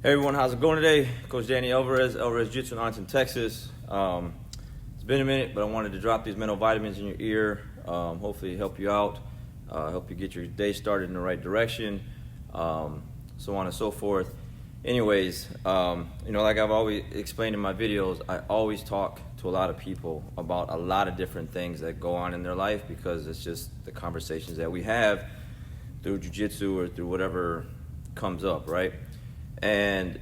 Hey everyone, how's it going today? Coach Danny Alvarez Jiu-Jitsu in Arlington, Texas. It's been a minute, but I wanted to drop these mental vitamins in your ear. Hopefully help you out, help you get your day started in the right direction, so on and so forth. Anyways, like I've always explained in my videos, I always talk to a lot of people about a lot of different things that go on in their life because it's just the conversations that we have through jiu-jitsu or through whatever comes up, right? And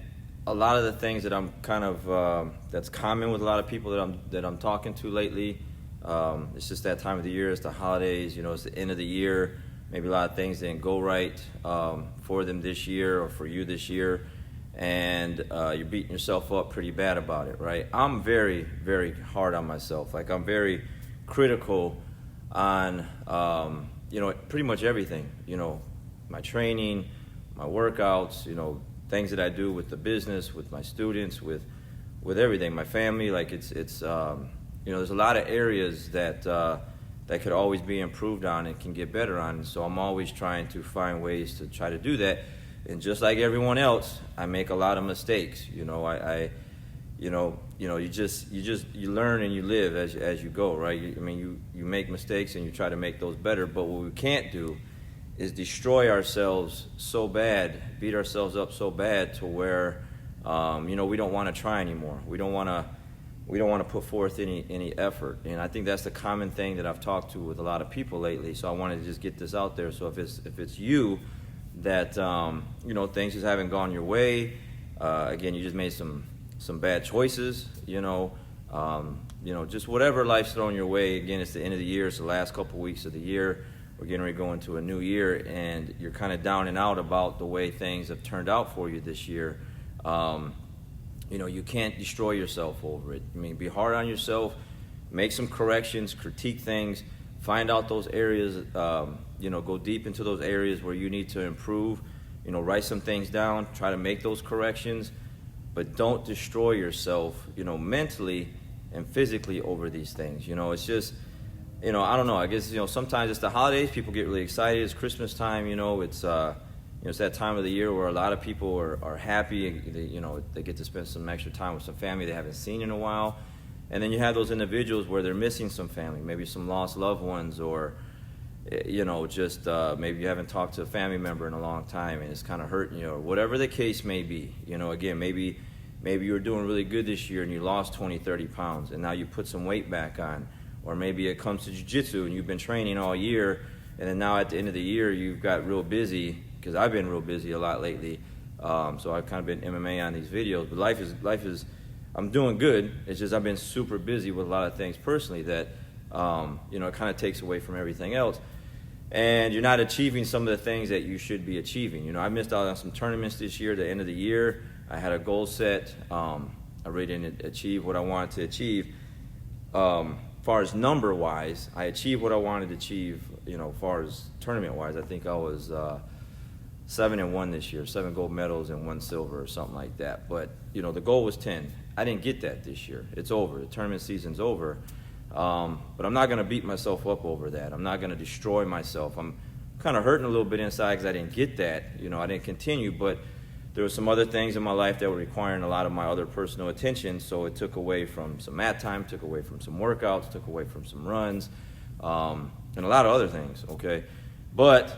a lot of the things that I'm kind of that's common with a lot of people that I'm talking to lately. It's just that time of the year. It's the holidays. It's the end of the year. Maybe a lot of things didn't go right for them this year or for you this year, and you're beating yourself up pretty bad about it, right? I'm very, very hard on myself. Like I'm very critical on pretty much everything. My training, my workouts. Things that I do with the business, with my students, with everything, my family. Like it's there's a lot of areas that could always be improved on and can get better on. So I'm always trying to find ways to try to do that. And just like everyone else, I make a lot of mistakes. You learn and you live as you go, right? You make mistakes and you try to make those better. But what we can't do is destroy ourselves so bad, beat ourselves up so bad to where we don't want to try anymore. We don't want to put forth any effort. And I think that's the common thing that I've talked to with a lot of people lately. So I wanted to just get this out there. So if it's you that things just haven't gone your way, again, you just made some bad choices, just whatever life's thrown your way. Again, it's the end of the year. It's the last couple weeks of the year. We're getting ready to go into a new year, and you're kind of down and out about the way things have turned out for you this year. You can't destroy yourself over it. Be hard on yourself, make some corrections, critique things, find out those areas, go deep into those areas where you need to improve, write some things down, try to make those corrections, but don't destroy yourself, mentally and physically over these things. It's just, I don't know. I guess, sometimes it's the holidays. People get really excited. It's Christmas time. It's that time of the year where a lot of people are happy. They get to spend some extra time with some family they haven't seen in a while. And then you have those individuals where they're missing some family, maybe some lost loved ones, or maybe you haven't talked to a family member in a long time and it's kind of hurting you, or whatever the case may be. Again, maybe you were doing really good this year and you lost 20, 30 pounds and now you put some weight back on. Or maybe it comes to jiu-jitsu and you've been training all year, and then now at the end of the year you've got real busy, because I've been real busy a lot lately. So I've kind of been MMA on these videos. But life is, I'm doing good. It's just I've been super busy with a lot of things personally that, it kind of takes away from everything else. And you're not achieving some of the things that you should be achieving. I missed out on some tournaments this year, the end of the year. I had a goal set. I really didn't achieve what I wanted to achieve. As far as number-wise, I achieved what I wanted to achieve, as far as tournament-wise. I think I was 7-1 this year, 7 gold medals and 1 silver or something like that. But, the goal was 10. I didn't get that this year. It's over. The tournament season's over. But I'm not going to beat myself up over that. I'm not going to destroy myself. I'm kind of hurting a little bit inside because I didn't get that. I didn't continue, but there were some other things in my life that were requiring a lot of my other personal attention, so it took away from some mat time, took away from some workouts, took away from some runs, and a lot of other things, okay? But,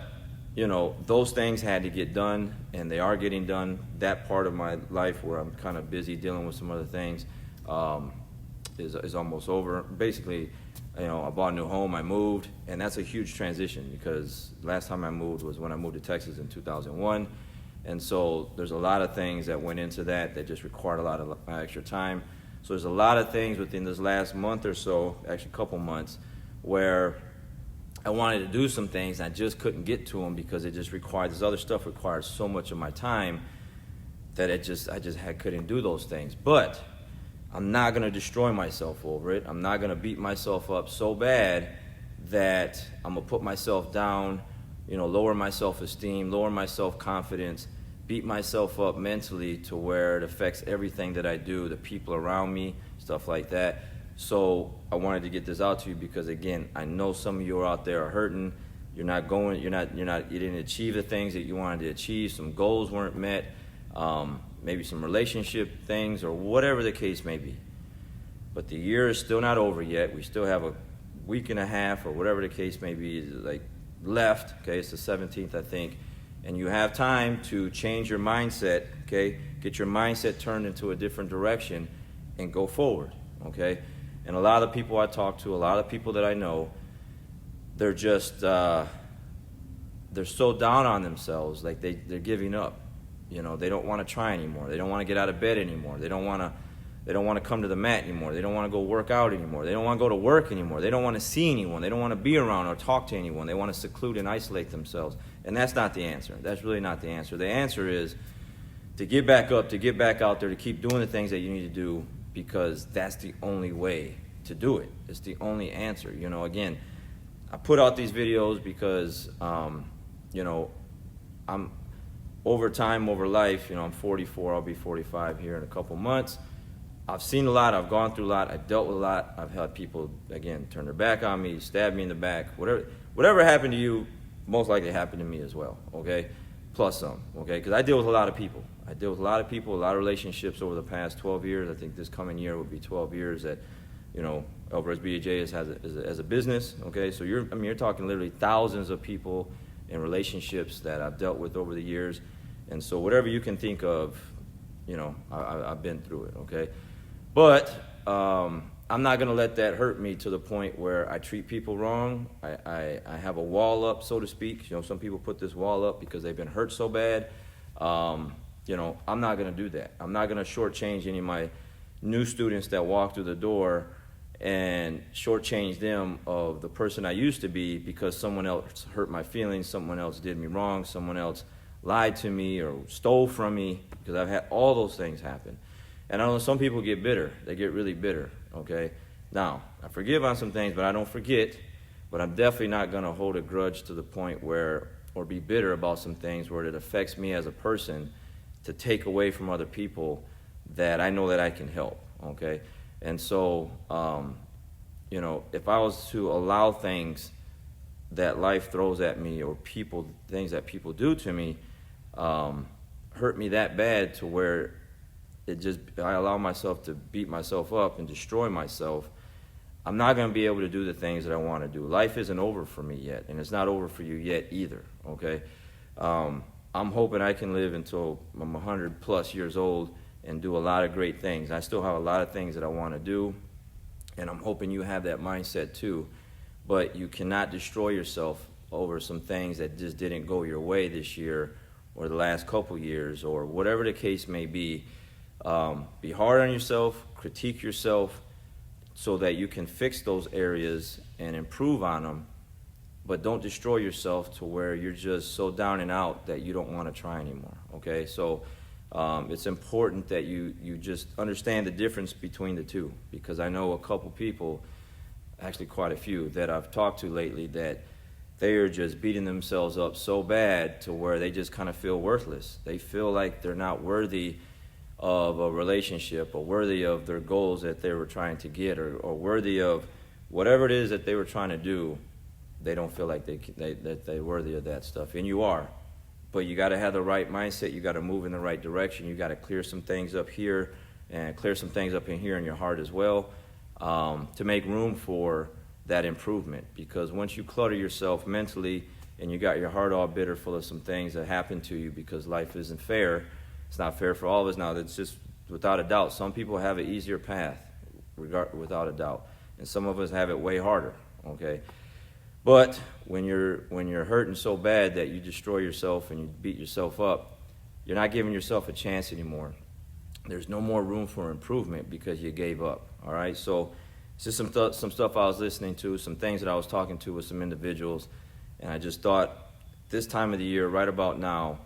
those things had to get done, and they are getting done. That part of my life where I'm kind of busy dealing with some other things is almost over. Basically, I bought a new home, I moved, and that's a huge transition because last time I moved was when I moved to Texas in 2001. And so there's a lot of things that went into that just required a lot of extra time. So there's a lot of things within this last month or so, actually a couple months, where I wanted to do some things. I just couldn't get to them because it just required, this other stuff required so much of my time that I just couldn't do those things. But I'm not going to destroy myself over it. I'm not going to beat myself up so bad that I'm going to put myself down, lower my self-esteem, lower my self-confidence, beat myself up mentally to where it affects everything that I do, the people around me, stuff like that. So I wanted to get this out to you because, again, I know some of you out there are hurting. You didn't achieve the things that you wanted to achieve. Some goals weren't met. maybe some relationship things, or whatever the case may be. But the year is still not over yet. We still have a week and a half, or whatever the case may be, like left. Okay, it's the 17th, I think, and you have time to change your mindset. Okay, get your mindset turned into a different direction, and go forward. Okay, and a lot of the people I talk to, a lot of people that I know, they're just they're so down on themselves, like they're giving up. You know, they don't want to try anymore. They don't want to get out of bed anymore. They don't want to come to the mat anymore. They don't want to go work out anymore. They don't want to go to work anymore. They don't want to see anyone. They don't want to be around or talk to anyone. They want to seclude and isolate themselves. And that's not the answer. That's really not the answer. The answer is to get back up, to get back out there, to keep doing the things that you need to do, because that's the only way to do it. It's the only answer. You know, again, I put out these videos because, you know, I'm over time, over life, you know, I'm 44, I'll be 45 here in a couple months. I've seen a lot, I've gone through a lot, I've dealt with a lot. I've had people, again, turn their back on me, stab me in the back. Whatever happened to you, most likely happened to me as well, okay? Plus some, okay? Because I deal with a lot of people. I deal with a lot of people, a lot of relationships over the past 12 years. I think this coming year would be 12 years that, you know, Alvarez BJJ as a business, okay? So you're talking literally thousands of people in relationships that I've dealt with over the years. And so whatever you can think of, you know, I've been through it, okay? But I'm not going to let that hurt me to the point where I treat people wrong. I have a wall up, so to speak. You know, some people put this wall up because they've been hurt so bad. You know, I'm not going to do that. I'm not going to shortchange any of my new students that walk through the door and shortchange them of the person I used to be because someone else hurt my feelings, someone else did me wrong, someone else lied to me or stole from me, because I've had all those things happen. And I know some people get bitter. They get really bitter, okay? Now, I forgive on some things, but I don't forget. But I'm definitely not going to hold a grudge to the point where, or be bitter about some things where it affects me as a person to take away from other people that I know that I can help, okay? And so, you know, if I was to allow things that life throws at me, or things that people do to me, hurt me that bad to where I allow myself to beat myself up and destroy myself, I'm not going to be able to do the things that I want to do. Life isn't over for me yet, and it's not over for you yet either, okay? I'm hoping I can live until I'm 100 plus years old and do a lot of great things. I still have a lot of things that I want to do, and I'm hoping you have that mindset too. But you cannot destroy yourself over some things that just didn't go your way this year or the last couple years, or whatever the case may be. Be hard on yourself, critique yourself so that you can fix those areas and improve on them, but don't destroy yourself to where you're just so down and out that you don't want to try anymore, okay? So it's important that you just understand the difference between the two, because I know a couple people, actually quite a few, that I've talked to lately that they are just beating themselves up so bad to where they just kind of feel worthless. They feel like they're not worthy of a relationship, or worthy of their goals that they were trying to get, or worthy of whatever it is that they were trying to do. They don't feel like they're worthy of that stuff, and you are. But you got to have the right mindset. You got to move in the right direction. You got to clear some things up here and clear some things up in here in your heart as well, to make room for that improvement. Because once you clutter yourself mentally and you got your heart all bitter full of some things that happened to you because life isn't fair, it's not fair for all of us now. That's just without a doubt. Some people have an easier path, without a doubt, and some of us have it way harder, okay? But when you're hurting so bad that you destroy yourself and you beat yourself up, you're not giving yourself a chance anymore. There's no more room for improvement because you gave up, all right? So it's just some stuff I was listening to, some things that I was talking to with some individuals, and I just thought this time of the year, right about now,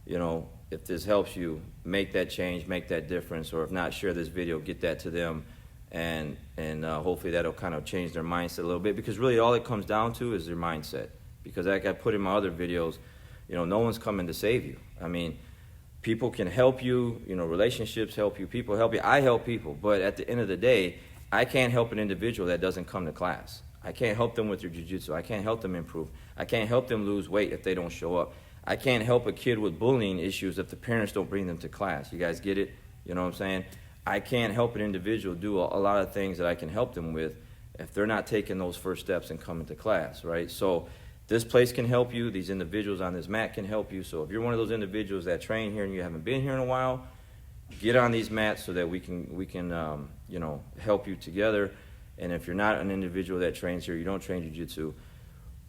you know, if this helps you, make that change, make that difference, or if not, share this video, get that to them, and hopefully that'll kind of change their mindset a little bit, because really all it comes down to is their mindset. Because like I put in my other videos, you know, no one's coming to save you. I mean, people can help you, you know, relationships help you, people help you, I help people, but at the end of the day, I can't help an individual that doesn't come to class. I can't help them with their jiu-jitsu. I can't help them improve. I can't help them lose weight if they don't show up. I can't help a kid with bullying issues if the parents don't bring them to class. You guys get it? You know what I'm saying? I can't help an individual do a lot of things that I can help them with if they're not taking those first steps and coming to class, right? So this place can help you. These individuals on this mat can help you. So if you're one of those individuals that train here and you haven't been here in a while, get on these mats so that we can help you together. And if you're not an individual that trains here, you don't train jiu-jitsu,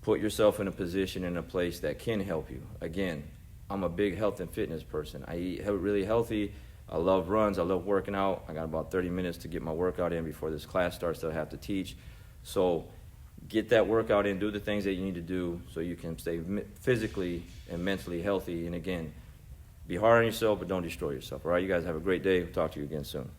put yourself in a position, in a place that can help you. Again, I'm a big health and fitness person. I eat really healthy. I love runs. I love working out. I got about 30 minutes to get my workout in before this class starts that I have to teach. So get that workout in. Do the things that you need to do so you can stay physically and mentally healthy. And again, be hard on yourself, but don't destroy yourself. All right, you guys have a great day. We'll talk to you again soon.